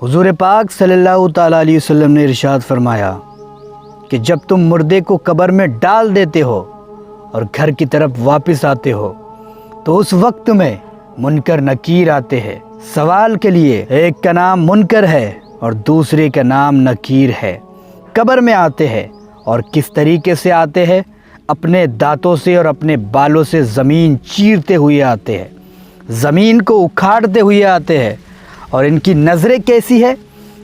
हुजूर पाक सल्लल्लाहु ताला अलैहि वसल्लम ने इरशाद फरमाया कि जब तुम मुर्दे को कब्र में डाल देते हो और घर की तरफ वापस आते हो तो उस वक्त में मुनकर नकीर आते हैं। सवाल के लिए एक का नाम मुनकर है और दूसरे का नाम नकीर है। कब्र में आते हैं और किस तरीके से आते हैं? अपने दांतों से और अपने बालों से ज़मीन चीरते हुए आते हैं, ज़मीन को उखाड़ते हुए आते हैं। और इनकी नज़रें कैसी है?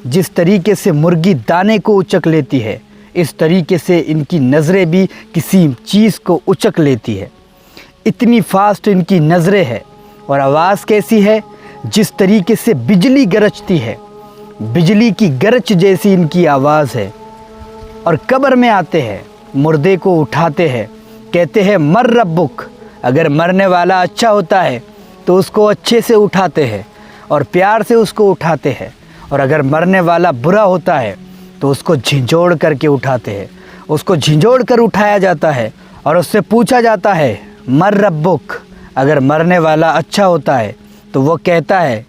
जिस तरीके से मुर्गी दाने को उचक लेती है, इस तरीके से इनकी नज़रें भी किसी चीज़ को उचक लेती है। इतनी फास्ट इनकी नज़रें हैं। और आवाज़ कैसी है? जिस तरीके से बिजली गरजती है, बिजली की गरज जैसी इनकी आवाज़ है। और कब्र में आते हैं, मुर्दे को उठाते हैं, कहते हैं मर रब्बुक। अगर मरने वाला अच्छा होता है तो उसको अच्छे से उठाते हैं और प्यार से उसको उठाते हैं। और अगर मरने वाला बुरा होता है तो उसको झिंझोड़ करके उठाते हैं, उसको झिंझोड़ कर उठाया जाता है और उससे पूछा जाता है मर रब्बुक। अगर मरने वाला अच्छा होता है तो वो कहता है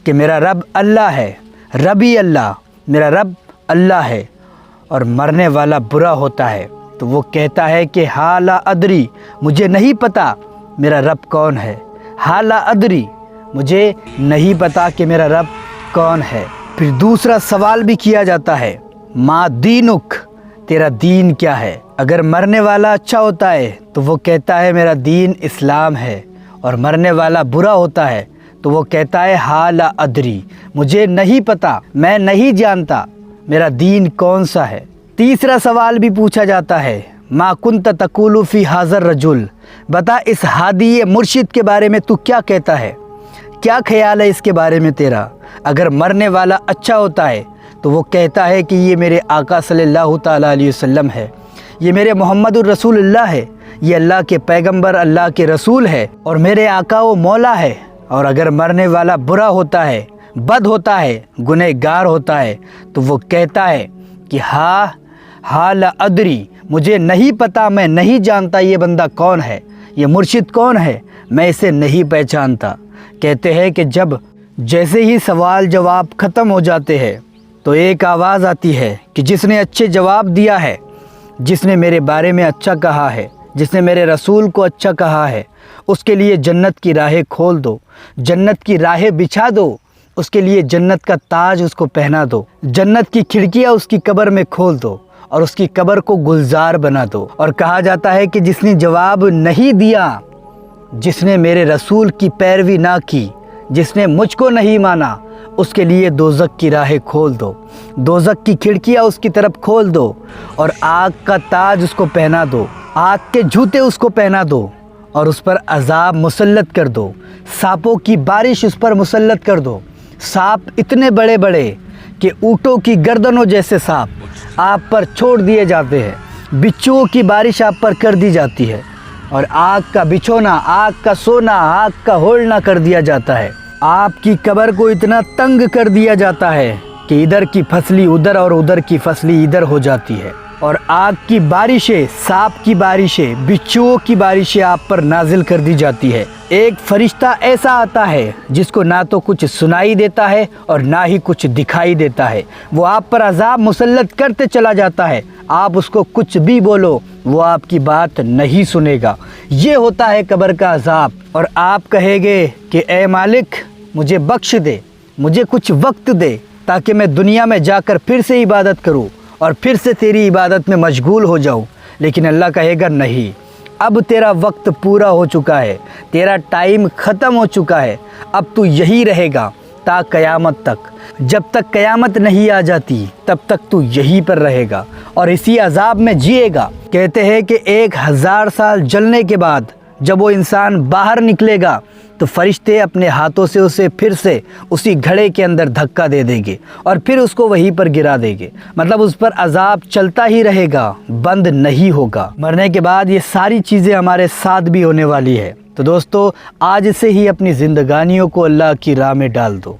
कि मेरा रब अल्लाह है, रबी अल्लाह, मेरा रब अल्लाह है। और मरने वाला बुरा होता है तो वो कहता है कि हाला अदरी, मुझे नहीं पता मेरा रब कौन है। हाला अदरी, मुझे नहीं पता कि मेरा रब कौन है। फिर दूसरा सवाल भी किया जाता है, मा दीनुक, तेरा दीन क्या है। अगर मरने वाला अच्छा होता है तो वो कहता है मेरा दीन इस्लाम है। और मरने वाला बुरा होता है तो वो कहता है हाला अदरी, मुझे नहीं पता, मैं नहीं जानता मेरा दीन कौन सा है। तीसरा सवाल भी पूछा जाता है, मा कुंत तकुलु फी हाज़र रजुल, बता इस हादी मुर्शिद के बारे में तू क्या कहता है, क्या ख्याल है इसके बारे में तेरा। अगर मरने वाला अच्छा होता है तो वो कहता है कि ये मेरे आका सल्लल्लाहु ताला अलैहि वसल्लम है, ये मेरे मोहम्मदुर रसूलुल्लाह है, ये अल्लाह के पैगंबर, अल्लाह के रसूल है और मेरे आका व मौला है। और अगर मरने वाला बुरा होता है, बद होता है, गुनहगार होता है तो वो कहता है कि हाल अदरी, मुझे नहीं पता, मैं नहीं जानता ये बंदा कौन है, ये मुर्शिद कौन है, मैं इसे नहीं पहचानता। कहते हैं कि जब जैसे ही सवाल जवाब ख़त्म हो जाते हैं तो एक आवाज़ आती है कि जिसने अच्छे जवाब दिया है, जिसने मेरे बारे में अच्छा कहा है, जिसने मेरे रसूल को अच्छा कहा है, उसके लिए जन्नत की राहें खोल दो, जन्नत की राहें बिछा दो, उसके लिए जन्नत का ताज उसको पहना दो, जन्नत की खिड़कियाँ उसकी कब्र में खोल दो और उसकी कब्र को गुलजार बना दो। और कहा जाता है कि जिसने जवाब नहीं दिया, जिसने मेरे रसूल की पैरवी ना की, जिसने मुझको नहीं माना, उसके लिए दोज़ख की राहें खोल दो, दोज़ख की खिड़कियाँ उसकी तरफ खोल दो और आग का ताज उसको पहना दो, आग के जूते उसको पहना दो और उस पर अज़ाब मुसल्लत कर दो, सांपों की बारिश उस पर मुसल्लत कर दो। सांप इतने बड़े बड़े कि ऊँटों की गर्दनों जैसे सांप आप पर छोड़ दिए जाते हैं, बिच्छुओं की बारिश आप पर कर दी जाती है और आग का बिछोना, आग का सोना, आग का होलना कर दिया जाता है। आपकी कब्र को इतना तंग कर दिया जाता है कि इधर की फसली उधर और उधर की फसली इधर हो जाती है और आग की बारिशें, सांप की बारिशें, बिच्छुओं की बारिशें आप पर नाजिल कर दी जाती है। एक फरिश्ता ऐसा आता है जिसको ना तो कुछ सुनाई देता है और ना ही कुछ दिखाई देता है, वो आप पर अजाब मुसल्लत करते चला जाता है। आप उसको कुछ भी बोलो वो आपकी बात नहीं सुनेगा। ये होता है कब्र का अजाब। और आप कहेंगे कि ए मालिक, मुझे बख्श दे, मुझे कुछ वक्त दे ताकि मैं दुनिया में जाकर फिर से इबादत करूं और फिर से तेरी इबादत में मशगूल हो जाऊं। लेकिन अल्लाह कहेगा नहीं, अब तेरा वक्त पूरा हो चुका है, तेरा टाइम ख़त्म हो चुका है, अब तू यही रहेगा ता क़यामत तक। जब तक क़यामत नहीं आ जाती तब तक तू यहीं पर रहेगा और इसी अजाब में जिएगा। कहते हैं कि 1000 साल जलने के बाद जब वो इंसान बाहर निकलेगा तो फरिश्ते अपने हाथों से उसे फिर से उसी घड़े के अंदर धक्का दे देंगे और फिर उसको वहीं पर गिरा देंगे। मतलब उस पर अजाब चलता ही रहेगा, बंद नहीं होगा। मरने के बाद ये सारी चीज़ें हमारे साथ भी होने वाली है। तो दोस्तों, आज से ही अपनी ज़िंदगानियों को अल्लाह की राह में डाल दो।